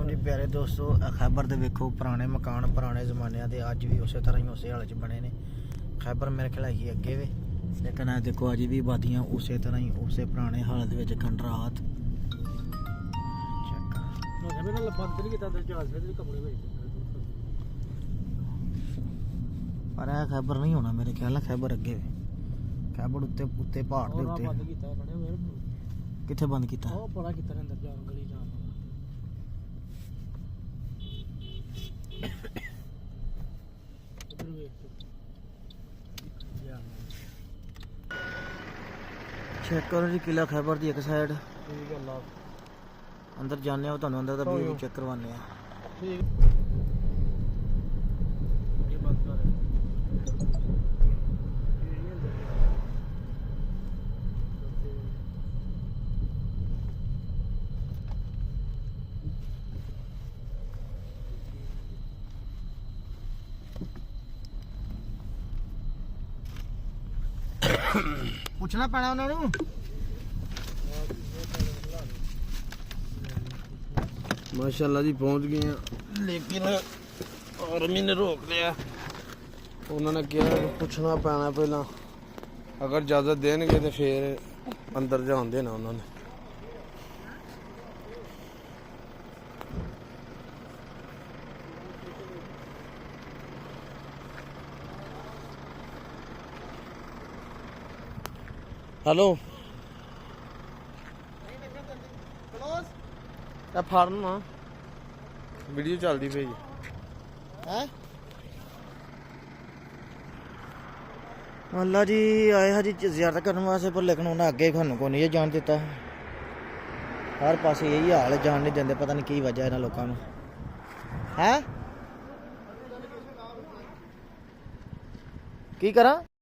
वालेकुम जी प्यारे दोस्तों। खैबर दे वेखो पुराने मकान पुराने जमाने के अज भी उस तरह ही उस हाल च बने ने। खैबर मेरे ख्याल ही अगे वे, लेकिन देखो अज भी आबादियां उस तरह ही उस पुराने हालत में खंडरात पर है खैबर नहीं होना मेरे ख्याल खैबर अगे वे। खैबर उत्ते उत्ते पहाड़ दे उत्ते किथे बंद किया चेक करो जी किला खैबर की एक साइड अंदर जाने तुहानू अंदर का व्यू चेक करवाने पूछना पैना उन्होंने माशाल्लाह जी पहुंच गए हैं, लेकिन आर्मी ने रोक लिया। उन्होंने कहा पूछना पैना पहला, अगर इजाजत देंगे तो फिर अंदर जान देना उन्होंने। हेलो फार्म ना वीडियो चलती पई है। अल्लाह जी आए हाँ जी जियारत करने वास्ते, पर लेकिन उन्हें अगे खानू को नहीं जान दिता। हर पासे यही हाल है, जान नहीं देंगे। पता नहीं की वजह इन्होंने लोगों को है की करा।